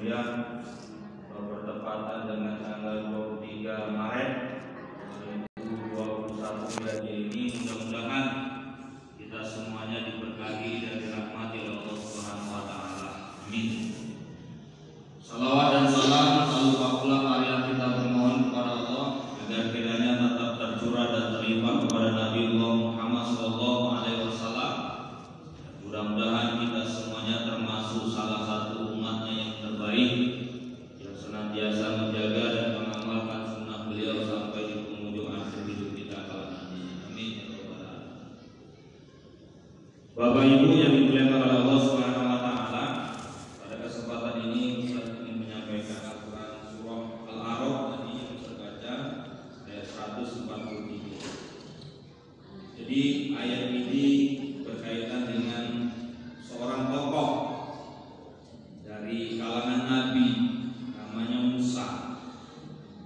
kemudian bertepatan dengan tanggal 23 Maret 2021 hari ini, mudah-mudahan kita semuanya diberkahi dan dirahmati oleh Allah Subhanahu wa taala. Amin. Salawat dan salam selalu pula marilah kita bermohon kepada Allah agar kiranya tetap tercurah dan terlimpah kepada Nabi Muhammad SAW. Mudah-mudahan kita semuanya termasuk salah satu umatnya yang terbaik, yang senantiasa menjaga dan mengamalkan sunnah beliau sampai di penghujung akhir hidup kita kelak nanti. Amin ya rabbal alamin. Bapak Ibu yang dimuliakan oleh Allah Subhanahu wa taala, pada kesempatan ini saya ingin menyampaikan Al-Qur'an surah Al-A'raf tadi yang bisa baca ayat 143. Jadi ayat ini berkaitan dengan seorang tokoh dari kalangan Nabi, namanya Musa.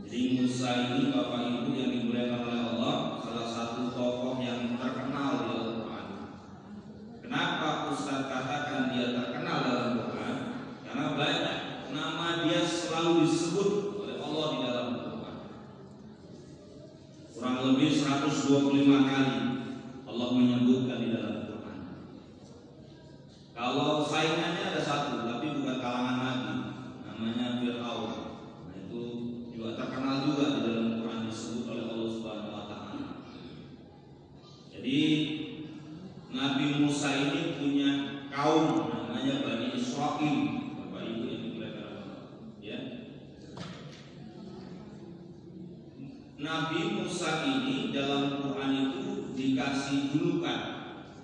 Jadi Musa ini Bapak Ibu yang dimuliakan oleh Allah, salah satu tokoh yang terkenal di Al-Quran. Kenapa Ustaz katakan dia terkenal dalam Al-Quran? Karena banyak nama dia selalu disebut oleh Allah di dalam Al-Quran. Kurang lebih 125 kali Allah menyebutkan di dalam Al-Quran. Kalau saingannya ada satu, tapi bukan kalangan Nabi, namanya Fir'aun. Nah, itu juga terkenal juga di dalam Al-Quran, disebut oleh Allah Subhanahu wa taala. Jadi Nabi Musa ini punya kaum namanya Bani Israil, Bapak Ibu yang dimuliakan Allah. Ya. Nabi Musa ini dalam Quran itu dikasih julukan,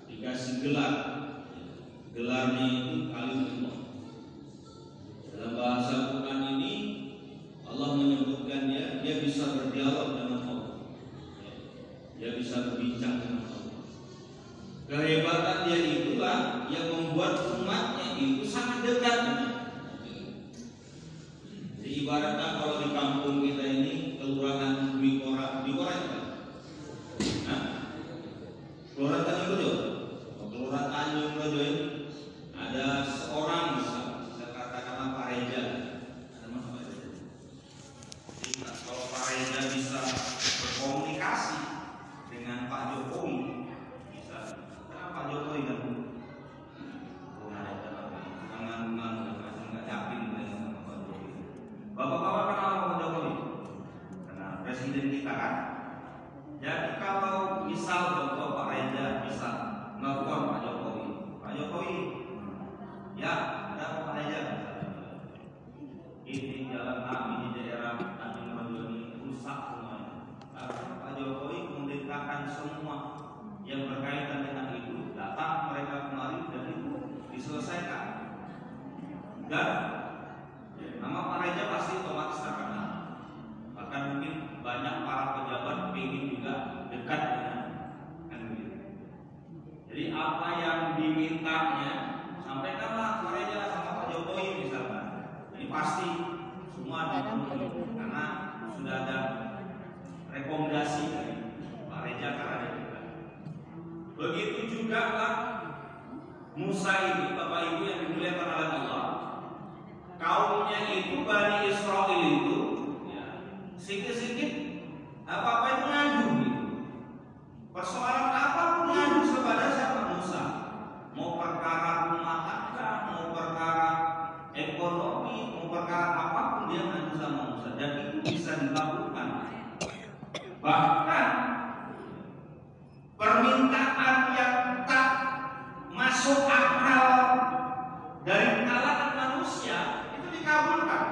dikasih gelar. Gelarnya itu Kalimullah. Dalam bahasa Quran ini Allah menyebutkan dia bisa berdialog dengan Allah. Dia bisa berbincang dengan Allah. Kehebatan dia itulah yang membuat umatnya itu sangat dekat. Jadi ibaratnya kalau di kampung kita ini kelurahan Dwi Kora itu kan? Nah, kelurahan Tanjung Rejo, kelurahan Tanjung Rejo ini ada seorang bisa katakanlah Pak Reza. Ada Mas Pak Reza. Jadi kalau Pak Reza bisa berkomunikasi dengan Pak Jokowi, bisa. Karena Pak Jokowi kan jangan nggak yakin dengan Pak Jokowi. Bapak-bapak kenal Pak Jokowi? Kenal Presiden kita kan. Jadi kalau misal Pak Reza bisa nelfon Pak Jokowi, Pak Jokowi, ya ada Pak Reza, ini jalan kami di daerah Tanjung Rejo ini rusak semuanya. Lalu Pak Jokowi memerintahkan semua yang berkaitan dengan itu datang mereka kemari dan itu diselesaikan. Dan nama Pak Reza pasti otomatis terkenal. Bahkan mungkin banyak para pejabat ingin juga dekat dengan begitu. Jadi apa yang dimintanya sampaikanlah Pak Reza sama Pak Jokowi misalkan. Ini pasti semua dipenuhi karena sudah ada rekomendasi dari Pak Reza karena juga. Begitu juga Pak Musa ini, Bapak Ibu yang dimuliakan oleh Allah, kaumnya itu Bani Israil itu ya, sedikit-sedikit apa-apa itu ngadu gitu. Persoalan apapun ngadu kepada siapa? Musa. Mau perkara rumah tangga, mau perkara ekonomi, mau perkara apapun dia ngadu sama Musa dan itu bisa dilakukan. Bahkan permintaan yang tak masuk akal dari kalangan manusia itu dikabulkan.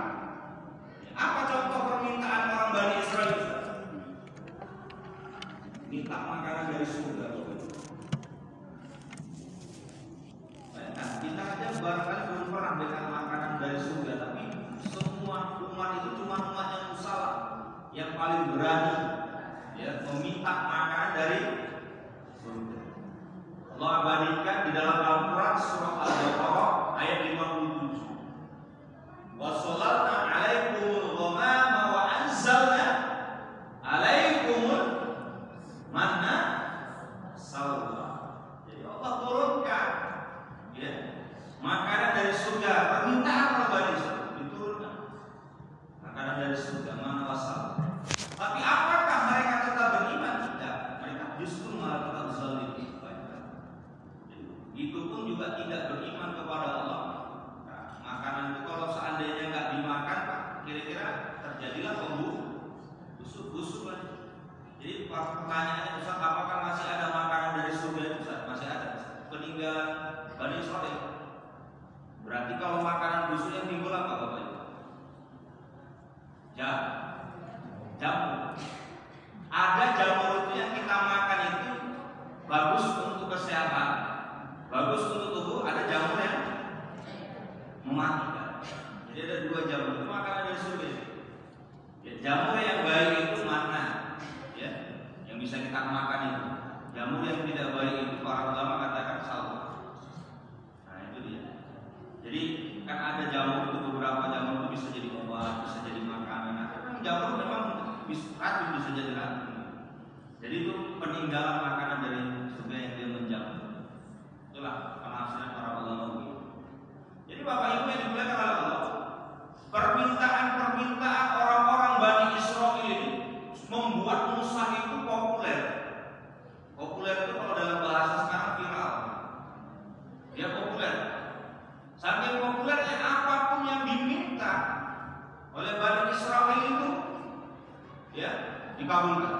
Apa contoh permintaan orang Bani Israil? Minta makanan dari surga. Nah, kita aja barangkali belum pernah dengan makanan dari surga, tapi semua umat itu cuma umatnya Musa yang paling berani ya meminta makanan dari surga. Allah abadikan di dalam Al-Quran surah Al-Baqarah ayat 57. Wa sallallahu alaikumul ghamama wa anzalna alaikumul manna salwa. Jadi Allah turunkan ya makanan dari terjadilah busuk lagi. Jadi pertanyaannya Ustaz, apakah masih ada makanan dari surga itu Ustaz? Masih ada. Peninggalan Bani Israel. Berarti kalau makanan busuk yang timbul apa Bapak Ibu? Jamur. Ada jamur itu yang kita makan itu bagus untuk kesehatan, bagus untuk tubuh. Ada jamur yang mematikan. Jadi ada dua jamur itu makanan dari surga. Ya, jamur yang baik itu mana? Ya, yang bisa kita makan itu. Jamur yang tidak baik itu para ulama katakan salwa. Nah itu dia. Jadi kan ada jamur itu, beberapa jamur itu bisa jadi obat, bisa jadi makanan. Nah, jamur memang racun, bisa jadi racun. Jadi itu peninggalan makanan dari surga yang dia menjamur. Itulah penafsiran para ulama begitu. Jadi Bapak Ibu yang dimuliakan oleh Allah, permintaan orang-orang Bani Israil ini membuat Musa itu populer. Populer itu kalau dalam bahasa sekarang viral. Dia populer. Saking populernya apapun yang diminta oleh Bani Israil itu ya dikabulkan.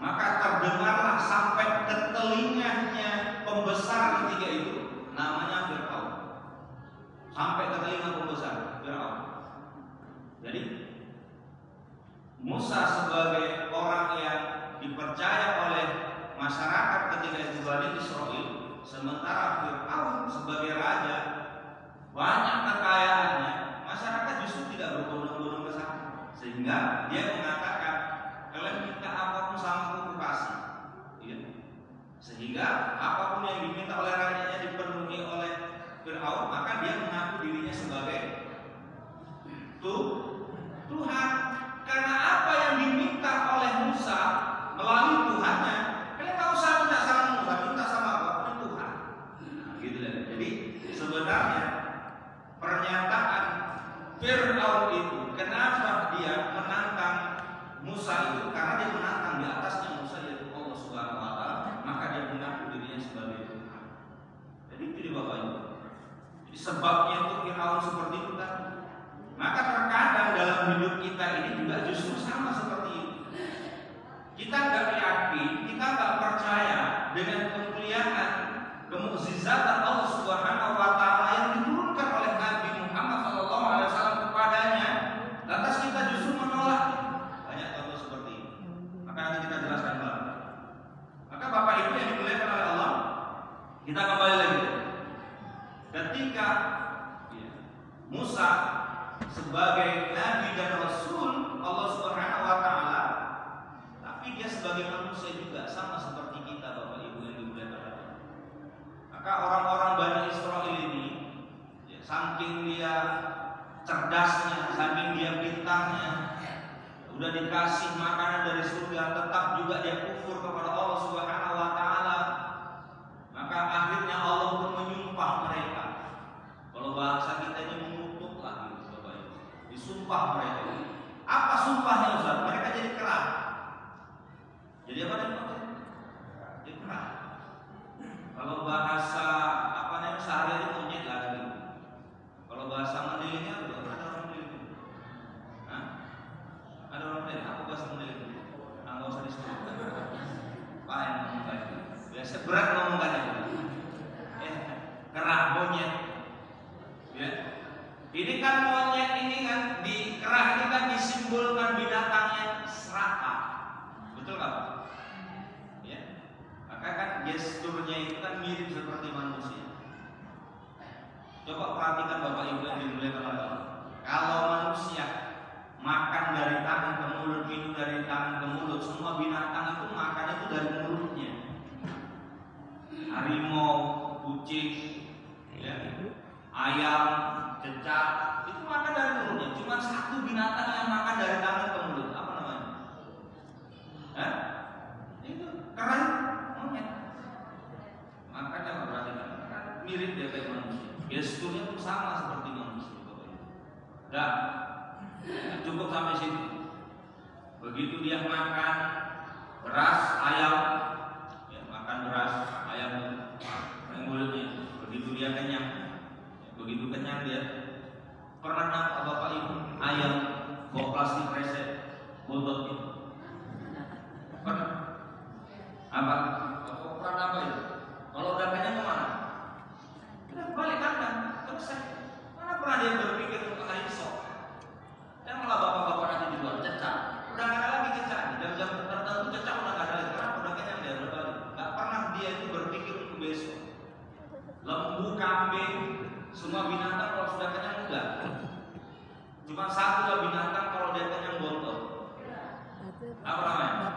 Maka terdengarlah sampai ke telinganya pembesar ketiga itu, namanya Fir'aun. Sampai ke telinga pembesar Fir'aun. Jadi Musa sebagai orang yang dipercaya oleh masyarakat ketika itu Bani Israil, sementara Fir'aun sebagai raja, banyak kekayaannya, masyarakat justru tidak berbondong-bondong ke sana. Sehingga dia mengatakan, kalian minta apapun sama aku kasih. Ya. Sehingga apapun yang diminta oleh rajanya dipenuhi oleh Fir'aun, maka dia mengaku dirinya sebagai Tuhan. Karena apa yang diminta oleh Musa melalui Tuhannya, kalian tak usah minta sama Musa, minta sama apapun Tuhan. Nah, gitu ya. Jadi sebenarnya pernyataan Fir'aun itu, kenapa dia menantang Musa itu? Karena dia menantang di atasnya Musa, yaitu Allah Subhanahu wa Ta'ala, maka dia mengaku dirinya sebagai Tuhan. Jadi itu dia Bapak Ibu. Jadi sebabnya itu Fir'aun seperti itu tadi. Maka terkadang dalam hidup kita ini juga justru sama seperti itu. Kita nggak yakin, kita nggak percaya dengan kemuliaan, kemukjizatan Allah Subhanahu wa Ta'ala yang diturunkan oleh Nabi Muhammad SAW kepadanya. Lantas kita justru menolak. Banyak contoh seperti ini. Maka nanti kita jelaskan lagi. Maka Bapak Ibu yang dimuliakan oleh Allah, kita kembali lagi. Ketika Musa sebagai Nabi dan Rasul Allah Subhanahu wa Ta'ala, tapi dia sebagai manusia juga sama seperti kita Bapak Ibu yang dimuliakan oleh Allah. Maka orang-orang Bani Israil ini saking dia cerdasnya, saking dia pintarnya, udah dikasih makanan dari surga, tetap juga dia kufur kepada Allah Subhanahu wa Ta'ala. Maka akhirnya Allah pun menyumpah mereka. Kalau bahasa kita ini mengutuk lah gitu Bapak Ibu. Disumpah mereka. Apa sumpahnya Ustaz? Mereka jadi kerah. Jadi apa namanya? Jadi kerah. Kalau bahasa apa namanya sehari-hari monyet lah gitu. Kalau bahasa Mandelingnya ada orang Mandeling. Hah? Ada orang Mandeling. Apa bahasa Mandeling? Nggak usah disebut. Apa yang ngomongkan? Biasa berat ngomongkannya. Kerah monyet. Ya. Ini kan monyet ini kan di kerah ini kan disimbolkan binatang yang serakah. Betul nggak? Ya. Maka kan gesturnya itu kan mirip seperti manusia. Coba perhatikan Bapak Ibu yang dimuliakan oleh Allah. Kalau manusia makan dari tangan ke mulut, minum dari tangan ke mulut, semua binatang itu makan itu dari mulutnya. Harimau, kucing, ya, ayam, cecak, itu makan dari mulutnya. Cuma satu binatang yang makan dari tangan ke mulut. Apa namanya? Itu keren, monyet. Makanya perhatikan, kan mirip dia kayak manusia. Gesturnya pun sama seperti manusia. Nah, cukup sampai sini. Begitu dia makan beras ayam, ya, makan beras ayam yang mulutnya. Begitu dia kenyang, begitu kenyang dia. Pernah nampak Bapak Ibu ayam bawa plastik kresek, bontot itu. Pernah? Apa? Ukuran apa itu? Kalau udah kenyang kemana? Kita balik kandang, selesai. Mana pernah dia berpikir untuk hari esok? Dan malah bapak-bapak nanti di luar cecak. Udah nggak ada lagi cecak. Jam-jam tertentu cecak udah nggak ada lagi. Karena udah kenyang dia udah balik. Nggak pernah dia itu berpikir untuk besok. Lembu, kambing, semua binatang kalau sudah kenyang enggak. Cuma satu lah binatang kalau dia kenyang bontot. Apa namanya?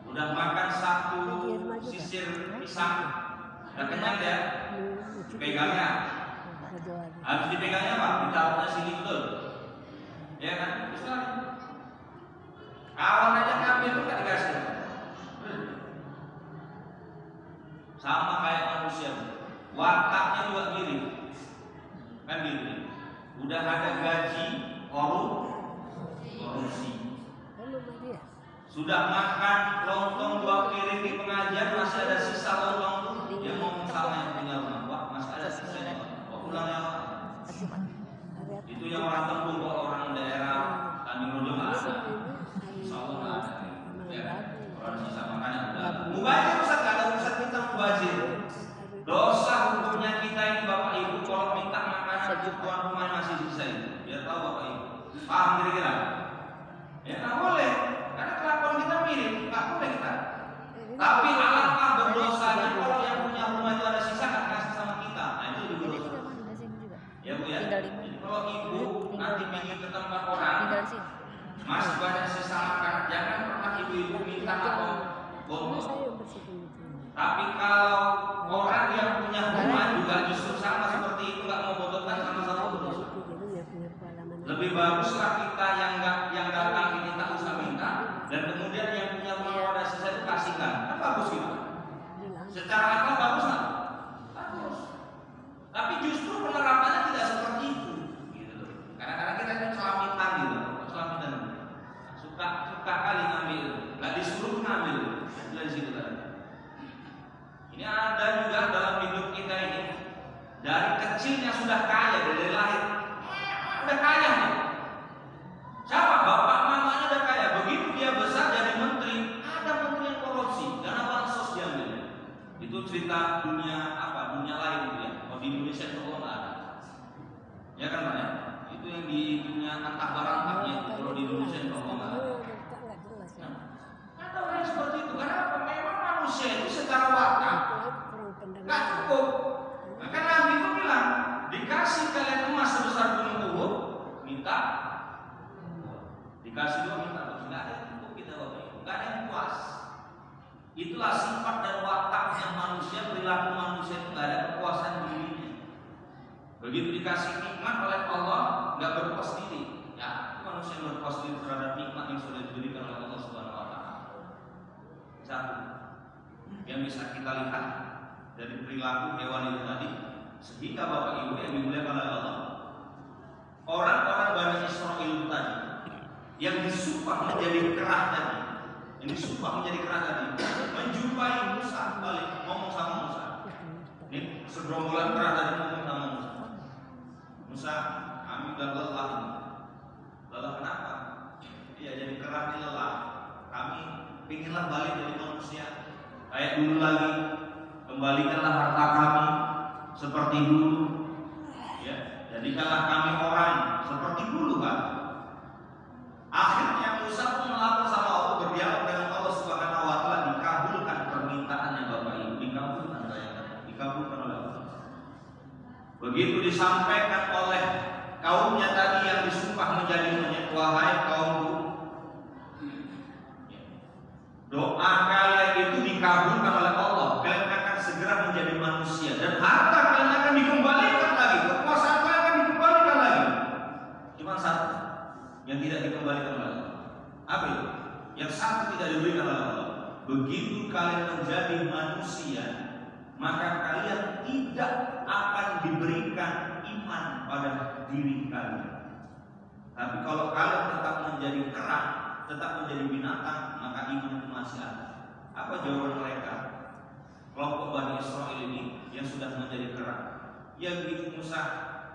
Udah makan satu sisir pisang, udah kenyang dia. Pegangnya. Habis dipegangnya apa? Ditaruhnya sini betul. Ya kan? Bisa. Kawan aja ngambil tuh nggak dikasih. Sama kayak manusia, wataknya juga mirip, kan gitu. Udah ada gaji, korupsi. Sudah makan lontong 2 piring di pengajian, masih ada sisa lontong tuh. Dia ngomong sama yang punya rumah, wah masih ada sisanya, kok pulangnya apa? Itu yang orang Tembung, kok orang daerah Tanjung Rojo nggak ada. Insya Allah nggak ada. Ya, orang sisa makannya udah. Mubazir Ustaz, nggak ada urusan kita mubazir. Dosa hukumnya kita ini Bapak Ibu kalau minta makanan di tuan rumah masih sisa itu. Biar tahu Bapak Ibu. Paham kira-kira? Ya nggak boleh. Karena kelakuan kita mirip, nggak boleh kita. Tapi alangkah berdosanya kalau yang punya rumah itu ada sisa nggak kasih sama kita. Nah itu lebih berdosa. Ya Bu ya. Jadi kalau ibu nanti ingin ke tempat orang, masih banyak sisa makanan, jangan pernah ibu-ibu minta atau bonus. Tapi kalau orang yang punya rumah juga justru sama seperti itu, nggak mau bodokan sama-sama berdosa. Lebih baguslah kita yang datang ini tak usah minta, dan kemudian yang punya rumah ada sisa itu kasihkan. Kan bagus gitu. Secara akal bagus nggak? Bagus. Tapi justru penerapannya tidak seperti itu. Gitu. Kadang-kadang kita kan selamitan gitu, selamitan. Suka kali ngambil, nggak disuruh ngambil. Dari situ tadi. Ini ada juga dalam hidup kita ini. Dari kecilnya sudah kaya dari lahir. Udah kaya nih. Siapa? Bapak mamanya udah kaya. Begitu dia besar jadi menteri, ada menteri yang korupsi, dana bansos diambil. Itu cerita dunia apa? Dunia lain gitu ya. Kalau di Indonesia itu nggak ada. Ya kan Pak ya? Itu yang di dunia antah barangkahnya. Kalau di Indonesia itu nggak ada. Ada orang yang seperti itu. Kenapa? Memang manusia itu secara watak nggak cukup. Maka Nabi itu bilang, dikasih kalian emas sebesar gunung Uhud, minta. Dikasih dua minta, nggak ada yang cukup kita Bapak Ibu, nggak ada yang puas. Itulah sifat dan wataknya manusia, perilaku manusia itu nggak ada kepuasan dirinya. Begitu dikasih nikmat oleh Allah, nggak berpuas diri. Ya, manusia yang berpuas diri terhadap nikmat yang sudah diberikan oleh Allah Subhanahu Wa Taala. Satu, yang bisa kita lihat dari perilaku hewan itu tadi, sehingga Bapak Ibu yang dimuliakan oleh Allah, orang-orang Bani Israil tadi yang disumpah menjadi kerah tadi, menjumpai Musa, balik ngomong sama Musa. Ini segerombolan kerah tadi ngomong sama Musa. Musa, kami udah lelah ini. Lelah kenapa? Iya, jadi kerah ini lelah. Kami pinginlah balik jadi manusia kayak dulu lagi. Kembalikanlah harta kami seperti dulu, ya. Jadikanlah kami orang seperti dulu, kan? Akhirnya Musa pun melapor sama Allah, berdialog dengan Allah Subhanahu Wa Taala, dikabulkan permintaannya Bapak Ibu, dikabulkan oleh Allah. Begitu disampaikan oleh kaumnya tadi yang disumpah menjadi monyet, wahai kaumku, doa kalian itu dikabulkan oleh Allah. Kalian akan segera menjadi manusia dan harta kalian akan dikembalikan lagi, kekuasaan kalian akan dikembalikan lagi. Cuma satu yang tidak dikembalikan oleh Allah. Apa itu? Yang satu tidak diberikan oleh Allah. Begitu kalian menjadi manusia, maka kalian tidak akan diberikan iman pada diri kalian. Tapi kalau kalian tetap menjadi kerah, tetap menjadi binatang, maka iman itu masih ada. Apa jawaban mereka? Kelompok Bani Israil ini yang sudah menjadi kerah. Yang begitu Musa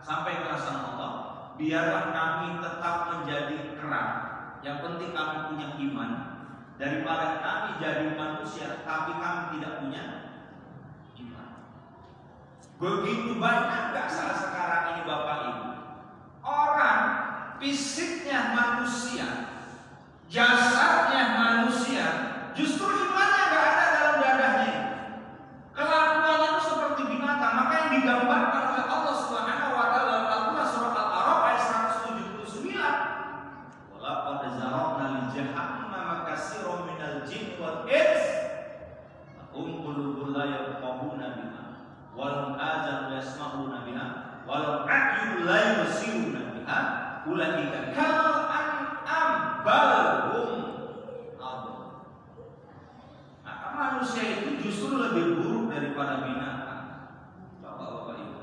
sampai ke sama Allah, biarlah kami tetap menjadi kera. Yang penting kami punya iman, daripada kami jadi manusia tapi kami tidak punya iman. Begitu banyak salah sekarang ini Bapak Ibu, orang fisiknya manusia, jasadnya manusia, justru imannya gak ada dalam dadanya. Kelakuannya itu seperti binatang. Maka yang digambarkan oleh Allah Subhanahu wa taala dalam Al-Qur'an surah Al-A'raf ayat 179, walaqad zara'na li jahannama katsiran minal jinni wal ins lahum qulubun la yafqahuna biha wa lahum a'zanun yasma'una biha wa lahum a'yunun la yubsiruna biha ulaika kal an'am bal hum adall. Maka manusia itu justru lebih buruk daripada binatang. Bapak Ibu,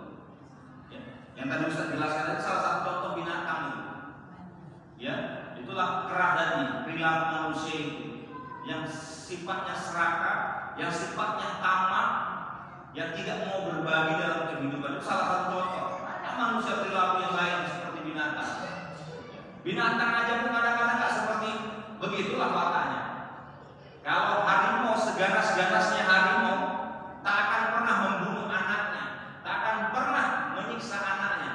ya, yang tadi Ustaz jelaskan itu salah satu contoh binatang itu. Ya, itulah kerah tadi, perilaku manusia itu yang sifatnya serakah, yang sifatnya tamak, yang tidak mau berbagi dalam kehidupan. Itu salah satu contoh. Banyak manusia perilaku yang lain seperti binatang. Binatang aja pun kadang-kadang nggak seperti begitulah wataknya. Kalau harimau, seganas-ganasnya harimau tak akan pernah membunuh anaknya, tak akan pernah menyiksa anaknya.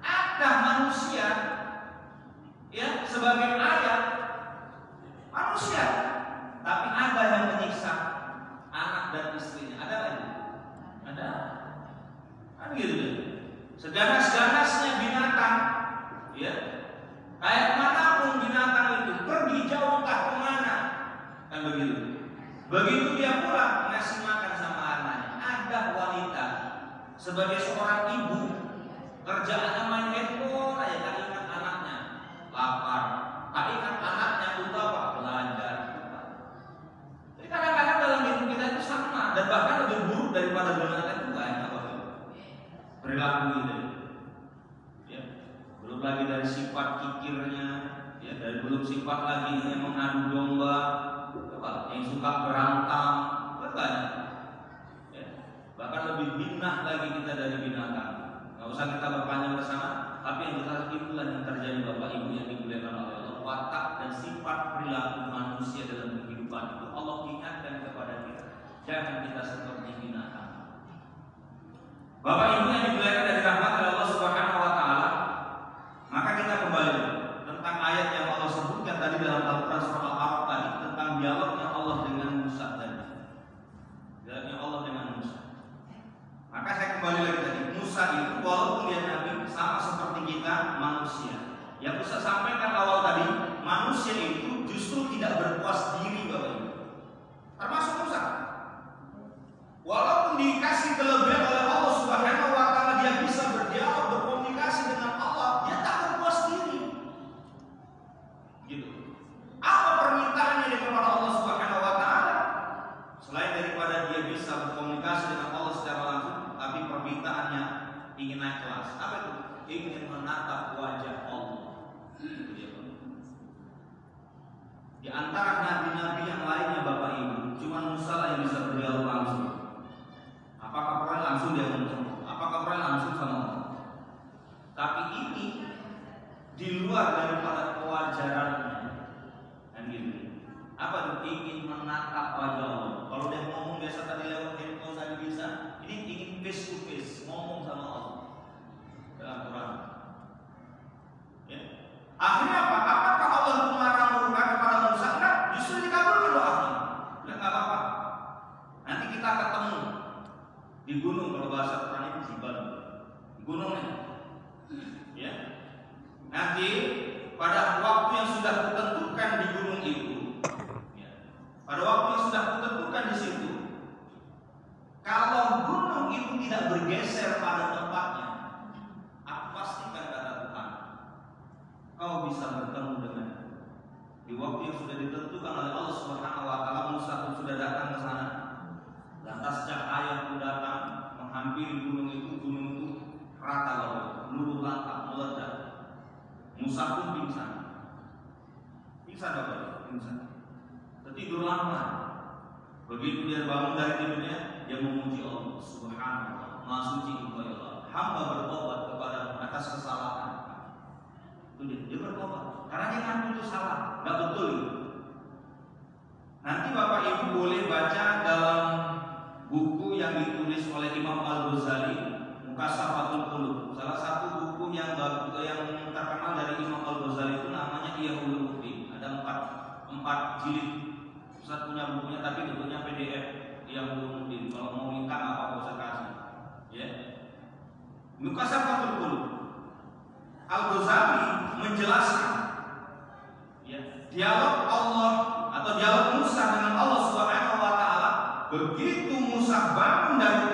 Ada manusia, ya, sebagai ayah manusia, tapi ada yang menyiksa anak dan istrinya. Ada lagi? Ada. Kan gitu ya. Seganas-ganasnya binatang, ya, kayak manapun binatang itu pergi jauh entah kemana, kan begitu. Begitu dia pulang ngasih makan sama anaknya. Ada wanita sebagai seorang ibu kerjaannya main handphone aja, tak ingat anaknya lapar, tak ingat anaknya untuk apa? Belajar. Jadi kadang-kadang dalam hidup kita itu sama, dan bahkan lebih buruk daripada binatang itu banyak perilaku itu. Ya, belum lagi dari sifat kikirnya, ya, dari belum sifat lagi yang mengadu domba, yang suka berantem, banyak. Ya, bahkan lebih binah lagi kita dari binatang. Gak usah kita berpanjang ke sana, tapi yang jelas itulah yang terjadi Bapak Ibu yang dimuliakan oleh Allah. Watak dan sifat perilaku manusia dalam kehidupan itu Allah ingatkan kepada kita, jangan kita seperti binatang. Bapak Ibu yang dimuliakan dari rahmat Allah Subhanahu wa taala, maka kita kembali tentang ayat yang Allah sebutkan tadi dalam Al-Qur'an surah Al-A'raf tadi tentang dialognya Allah dengan Musa tadi. Dialognya Allah dengan Musa. Maka saya kembali lagi tadi, Musa itu walaupun dia nabi sama seperti kita manusia. Yang Musa sampaikan awal tadi, manusia itu justru tidak berpuas diri Bapak Ibu. Termasuk Musa. Walaupun dikasih kelebihan oleh Allah Subhanahu wa taala, dia bisa berdialog, berkomunikasi dengan Allah, dia tak berpuas diri. Gitu. Apa permintaannya kepada Allah Subhanahu wa taala? Selain daripada dia bisa berkomunikasi dengan Allah secara langsung, tapi permintaannya ingin naik kelas. Apa itu? Ingin menatap wajah Allah. Di antara nabi-nabi yang lainnya Bapak Ibu, cuma Musa lah yang bisa berdialog langsung. Apakah pernah langsung dia ngomong? Apakah pernah langsung sama Allah? Tapi ini di luar daripada kewajarannya. Dan gitu. Apa itu? Ingin menatap wajah Allah. Kalau dia ngomong biasa tadi lewat handphone tadi bisa, ini ingin face to face, ngomong sama Allah dalam Quran. Ya. Akhirnya apa? Apakah Allah marah murka kepada Musa? Enggak, justru dikabulkan doanya. Enggak apa-apa. Nanti kita ketemu di gunung, kalau bahasa Quran itu Jibal. Di gunungnya. Ya. Nanti pada waktu yang sudah ditentukan di gunung itu, ya, pada waktu yang sudah ditentukan di situ, kalau gunung itu tidak bergeser pada tempatnya, aku pastikan kata Tuhan, kau bisa bertemu dengan di waktu yang sudah ditentukan oleh Allah Subhanahu wa taala. Musa pun sudah datang ke sana. Lantas cahaya pun datang menghampiri gunung itu rata lalu, luluh lantak, meledak. Musa pun pingsan. Pingsan apa? Pingsan. Tertidur lama. Begitu dia bangun dari tidurnya, dia memuji Allah Subhanahu wa taala. Maha suci Engkau ya Allah. Hamba bertobat kepada atas kesalahan. Itu dia bertobat karena dia ngaku itu salah, nggak betul itu. Nanti Bapak Ibu boleh baca dalam buku yang ditulis oleh Imam Al-Ghazali, Mukasafatul Qulub. Salah satu buku yang terkenal dari Imam Al-Ghazali itu namanya Ihya Ulumuddin. Ada 4 jilid. Ustaz punya bukunya tapi bentuknya PDF. Ihya Ulumuddin. Kalau mau minta apa usah kasih. Ya. Mukasafatul Qulub. Al-Ghazali menjelaskan ya, dialog Allah atau dialog Musa dengan Allah Subhanahu wa taala. Begitu Musa bangun dari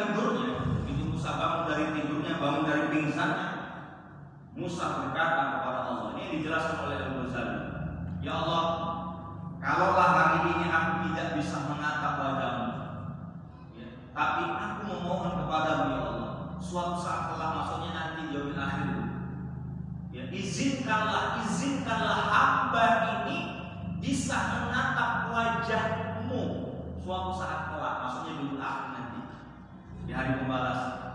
tidurnya, bangun dari pingsannya, Musa berkata kepada Allah. Ini dijelaskan oleh Al-Ghazali. Ya Allah, kalaulah hari ini aku tidak bisa menatap wajahmu, ya, tapi aku memohon kepadamu ya Allah, suatu saat kelak, maksudnya nanti di yaumil akhir, ya, izinkanlah hamba ini bisa menatap wajahmu suatu saat kelak, maksudnya di akhir nanti, di hari pembalasan.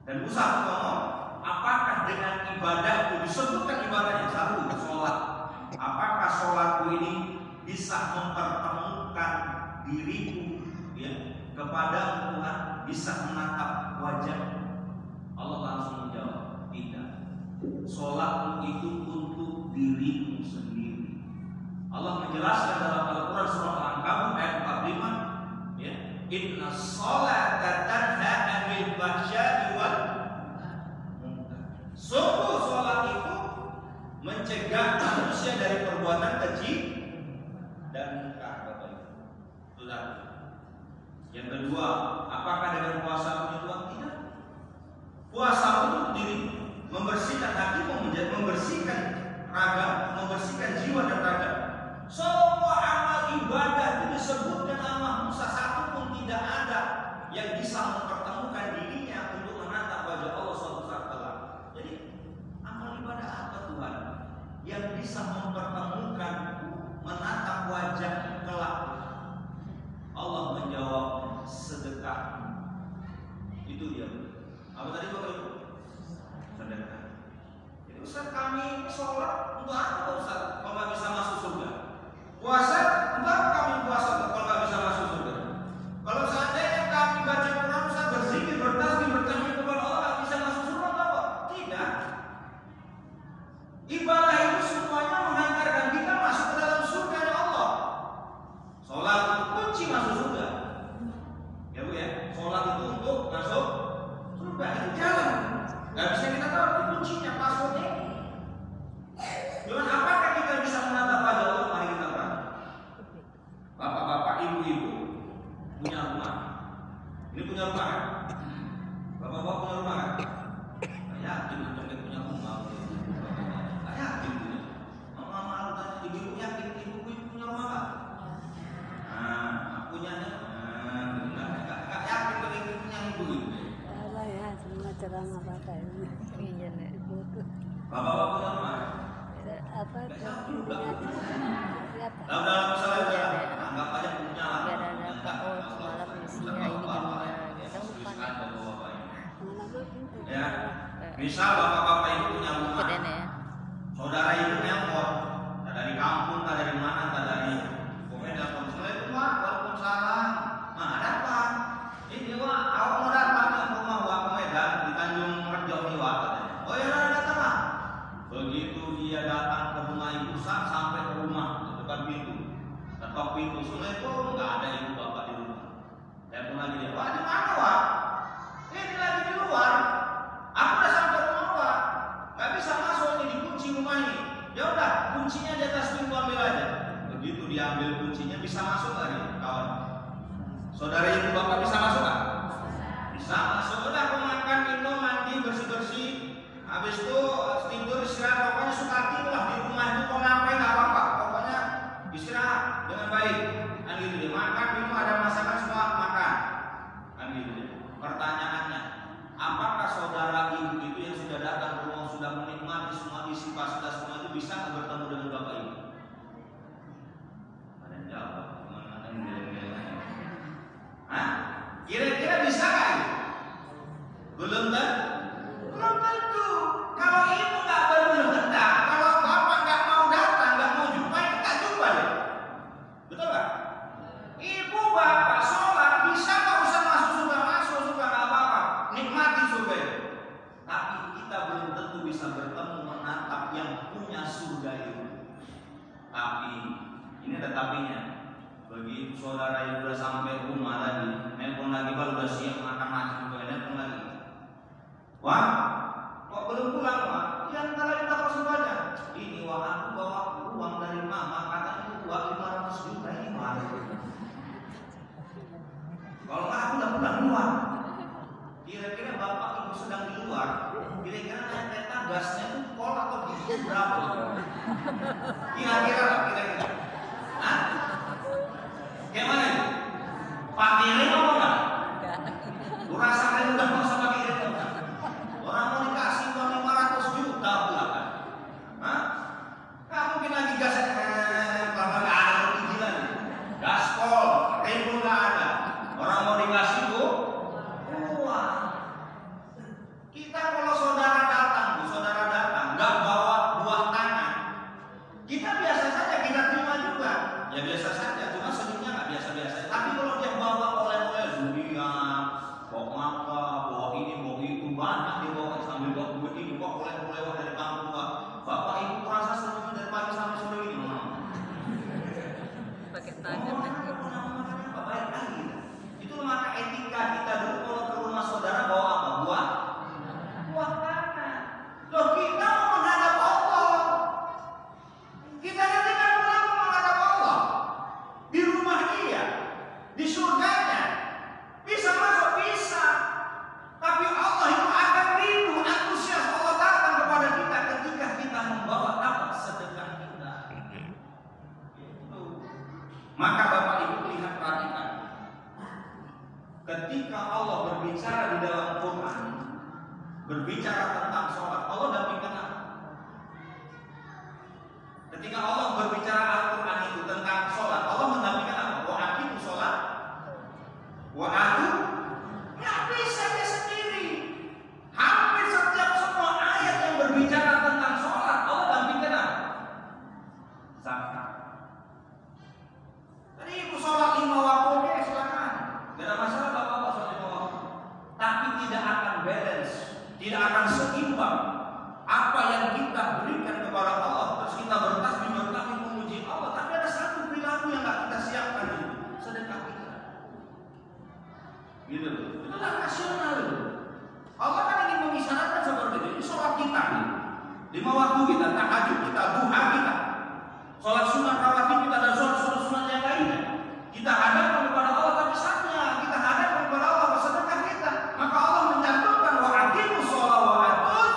Dan Musa ngomong, apakah dengan ibadahku, disebutkan ibadahnya satu, sholat, apakah sholatku ini bisa mempertemukan diriku ya, kepada Tuhan, bisa menatap wajah? Allah langsung menjawab, tidak. Sholatmu itu untuk dirimu sendiri. Allah menjelaskan dalam Al-Quran surah Al-Ankabut ayat 45, ya, inna sholata tanha 'anil fahsya'i wal munkar. Sungguh sholat itu mencegah manusia dari perbuatan keji dan munkar. Sudah. Yang kedua, apakah dengan puasa punya Tuhan? Tidak. Puasa untuk diri, membersihkan hati, membersihkan raga, membersihkan jiwa dan raga. Semua amal ibadah itu disebutkan nama Musa, satu pun tidak ada yang bisa mempertemukan dirinya untuk menatap wajah Allah suatu saat kelak. Jadi amal ibadah apa Tuhan yang bisa mempertemukan menatap wajah kelak? Allah menjawab, sedekah. Itu dia. Apa tadi Bapak Ibu? Sedekah. Jadi Ustaz, kami sholat untuk apa Ustaz? Kalau nggak bisa masuk surga. Puasa untuk apa kami puasa kalau nggak bisa masuk surga? Kalau seandainya kami baca Quran, Ustaz, berzikir, bertasbih, bertahmid kepada Allah, nggak bisa masuk surga apa? Tidak. Ibadah itu semuanya mengantarkan kita masuk ke dalam surga Allah. Sholat itu kunci masuk surga. Ya Bu ya, sholat itu untuk masuk surga, itu jalan. Gak bisa kita tahu itu kuncinya, passwordnya. Cuman apakah kita bisa menatap wajah Allah? Mari kita berani. Bapak-bapak, ibu-ibu punya rumah. Ini punya rumah kan? Bapak-bapak punya rumah kan? Gak yakin kita punya rumah. Gak yakin punya. Mama lu tanya, ibu yakin ibu punya rumah kan? Nah, punyanya. Gak yakin kalau ibu punya ibu gitu. Allah ya, semua ceramah bapak ini. Iya nek. Bapak-bapak punya rumah. Apa itu? Lalu dalam misalnya anggap aja punya lah. Semalam isinya ini gimana? Ya, misal bapak-bapak itu punya rumah. Saudara itu nelpon, tak dari kampung, tak dari mana, tak dari pokoknya nelpon. Assalamualaikum Pak, waalaikumsalam. Nah, ada apa? Ini Wak, awak mau datang ke rumah Wak Medan di Tanjung Rejo nih Wak katanya. Oh ya, datang lah. Begitu dia datang ke rumah ibu sampai ke rumah depan pintu, ketok pintu. Assalamualaikum, nggak ada ibu bapak di rumah. Telepon lagi dia, Wah di mana Wak? Ini lagi di luar. Aku udah sampai rumah Wak, nggak bisa masuk, ini dikunci rumah ini. Ya udah, kuncinya di atas pintu ambil aja. Begitu diambil kuncinya, bisa masuk nggak nih kawan? Saudara ibu bapak bisa masuk nggak? Bisa masuk. Udah aku makan, minum, mandi, bersih-bersih. Habis itu tidur, istirahat. Pokoknya suka hati lah di rumah itu. Kau ngapain nggak apa-apa. Pokoknya istirahat dengan baik. Kan gitu deh. Makan, minum, ada masakan semua makan. Kan gitu deh. Pertanyaannya, apakah saudara ibu itu yang sudah datang ke rumah, sudah menikmati semua isi fasilitas semua itu, bisa bertemu dengan bapak ibu? Ada yang jawab. Mana yang geleng-geleng? Hah? Kira-kira bisa nggak? Belum kan? Belum tentu. Kalau ibu nggak Ini ada tapinya. Begitu saudara yang udah sampai rumah tadi, nelpon lagi baru udah siap makan macam tuh, nelpon lagi. Wah, kok belum pulang Wah? Ya ntar lagi dapat semuanya. Ini Wah, aku bawa uang dari mama, katanya itu uang 500 juta ini Wah. Kalau nggak aku udah pulang luar. Kira-kira bapak ibu sedang di luar, kira-kira naik kereta gasnya itu pol atau diesel berapa? Kira-kira. Hah? Gimana itu? Pakai rem apa enggak? Lu rasakan udah masa pakai rem enggak? Orang mau dikasih uang 500 juta pula kan? Hah? Nggak mungkin lagi gasnya kalau nggak ada cicilan. Gaspol, rem pun nggak ada. Orang mau dikasih tuh uang. Kita kalau saudara datang nggak bawa buah tangan, kita biasa saja, kita terima juga. Ya biasa saja, cuma senyumnya nggak biasa-biasa. Tapi kalau dia bawa oleh-oleh durian, bawa mangga, bawa ini, bawa itu, banyak dia bawa sambil bawa duit ini, bawa oleh-oleh dari kampung tua. Bapak ibu merasa senyum dari pagi sampai sore ini. Pakai tangan. Baik lagi. Itu maka etika kita dulu kalau ke rumah saudara bawa apa? Buah tangan. Loh kita mau menghadap Allah. Kita nanti kan pulang mau menghadap Allah. Di rumah dia, di surganya. Bisa masuk, bisa. Tapi Allah itu akan rindu, antusias Allah datang kepada kita ketika kita membawa apa? Sedekah kita. Itu. Maka Bapak Ibu lihat, perhatikan. Ketika Allah berbicara di dalam Quran, berbicara tentang sholat, Allah dampingkan apa? Ketika Allah berbicara Al-Quran itu tentang sholat, Allah mendampingkan apa? Wa aqimu sholat, wa atu, nggak bisa dia sendiri. Hampir setiap semua ayat yang berbicara tentang sholat, Allah dampingkan apa? Zakat. Tadi ibu sholat 5 waktu, oke silakan, tidak ada masalah bapak sholat 5 waktu. Tapi tidak akan balance, tidak akan seimbang apa yang kita berikan kepada Allah. Terus kita bertasbih memuji Allah, tapi ada satu perilaku yang nggak kita siapkan, itu sedekah kita. Gitu, itu kan nasional. Allah kan ingin mengisyaratkan seperti itu. Ini sholat kita nih, 5 waktu kita, tahajud kita, duha kita, sholat sunat rawatib kita, dan sholat sunat yang lainnya. Kita hadapkan kepada Allah, tapi saatnya kita hadapkan kepada Allah bersedekah kita. Maka Allah mencantumkan wa aqimu sholat wa atuz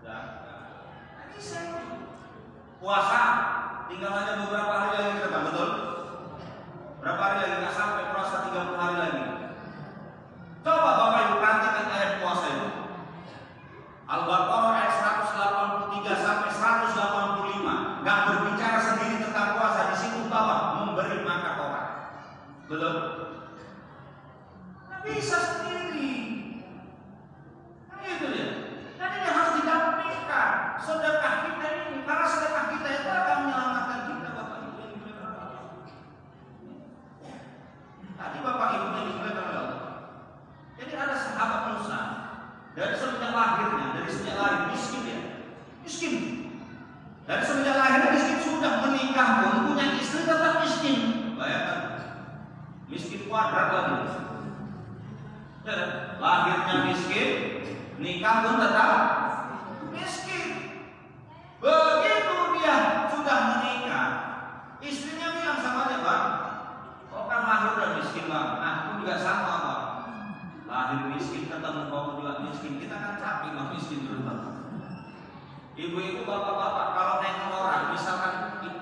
zakat. Puasa tinggal aja beberapa hari lagi ke depan, betul? Berapa hari lagi? Nggak sampai puasa 30 hari lagi. Coba Bapak Ibu perhatikan ayat puasa itu. Al-Baqarah ayat 183 sampai 185. Nggak berbicara sendiri tentang puasa, di situ bawah memberi makan orang. Belum? Nggak bisa sendiri. Nah, itu dia. Jadi yang harus didampingkan sedekah kita ini, karena sedekah kita itu akan menyelamatkan kita, Bapak Ibu yang dimuliakan Allah. Tadi Bapak Ibu yang dimuliakan Allah. Jadi ada sahabat Musa, dari semenjak lahirnya, dari sejak lahir miskin ya, miskin. Dari semenjak lahirnya miskin, sudah menikah pun punya istri tetap miskin. Bayangkan, miskin kuadrat lagi. Lahirnya miskin, nikah pun tetap miskin. Begitu dia sudah menikah, istrinya bilang sama dia, Bang, kok kan lahir udah miskin Bang, aku juga sama Bang. Lahir miskin, ketemu kamu juga miskin, kita kan capek Bang miskin dulu Bang. Ibu-ibu, bapak-bapak, kalau nengok orang, misalkan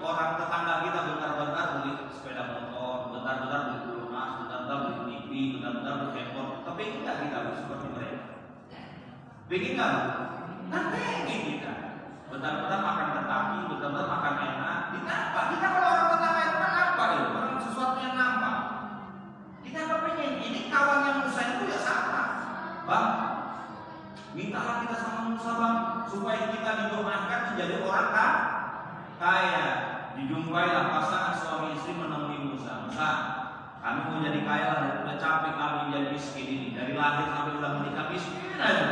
orang tetangga kita bentar-bentar beli sepeda motor, bentar-bentar beli kulkas, bentar-bentar beli TV, bentar-bentar beli handphone, kepingin nggak kita seperti mereka? Pengen nggak? Nah, pengen kita. Bentar-bentar makan tetapi, bentar-bentar makan enak. Kenapa? Kita kalau orang tetangga itu kan apa ya? Orang sesuatu yang nampak. Kita kepingin. Ini kawannya Musa itu ya sama, Bang. Mintalah kita sama Musa Bang, supaya kita didoakan menjadi orang kaya. Dijumpailah pasangan suami istri menemui Musa. Musa, kami mau jadi kaya lah, udah capek kami jadi miskin ini. Dari lahir sampai udah menikah miskin aja.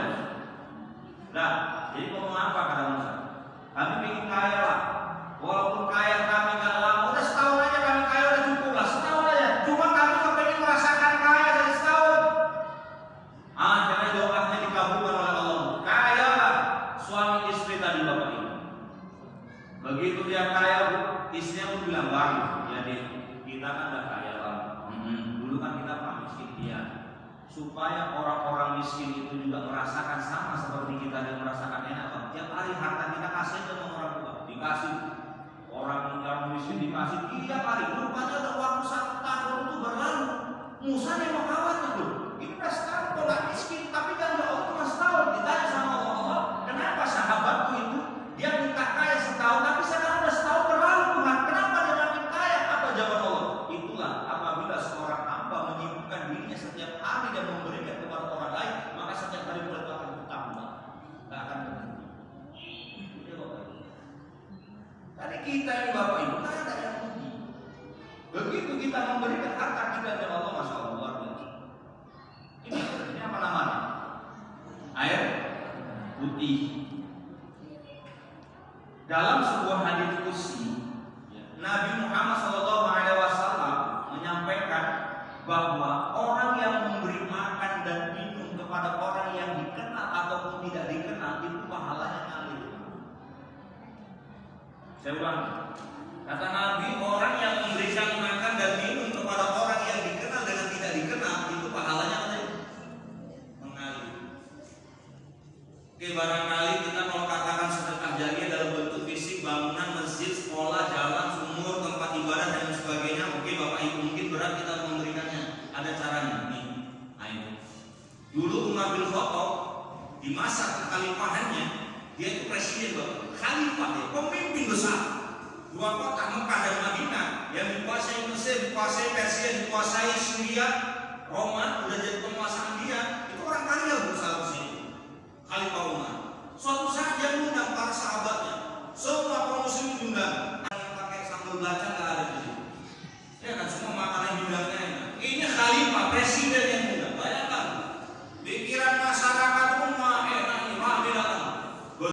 Nah, jadi ngomong apa kata Musa? Kami ingin kaya lah, walaupun kaya kami gak lama itu juga merasakan sama seperti kita yang merasakan enak, Bang. Tiap hari harta kita kasih sama orang tua, dikasih orang yang miskin dikasih tiap hari. Rupanya ada waktu 1 tahun itu berlalu. Musa nengok kawannya loh. Ini udah setahun kok nggak miskin, tapi kan Allah cuma setahun. Ditanya sama Allah, kenapa sahabatku itu dia minta kaya setahun, tapi sekarang udah setahun berlalu Tuhan. Kenapa dia makin kaya? Apa jawaban Allah? Itulah apabila seorang hamba menyibukkan dirinya setiap hari dan memberikan kepada orang lain, maka setiap hari itu akan bertambah, nggak akan berhenti. Tadi kita ini Bapak Ibu nggak ada yang rugi. Begitu kita memberikan harta kita kepada Allah, Masya Allah luar biasa. Ini apa namanya? Air putih. Dalam sebuah hadis qudsi, Nabi Muhammad SAW menyampaikan bahwa orang yang memberi makan dan minum kepada orang yang dikenal ataupun tidak dikenal itu pahalanya ngalir. Saya ulang, kata Nabi, orang yang memberikan makan dan minum kepada orang yang dikenal dengan tidak dikenal itu pahalanya mengalir. Oke, barangkali kita kalau katakan sedekah jariah dalam bentuk fisik, bangunan, masjid, sekolah, jalan, sumur, tempat ibadah dan sebagainya. Oke, Bapak Ibu, mungkin berat kita memberikannya. Ada caranya nih. Ayo. Dulu Umar bin Khattab di masa kekhalifahannya, dia itu presiden, Bapak. Khalifah, ya, pemimpin besar. 2 kota Mekah dan Madinah yang dikuasai Mesir, dikuasai Persia, dikuasai Syria, Roma, udah jadi penguasaan dia. Itu orang kaya, Bu.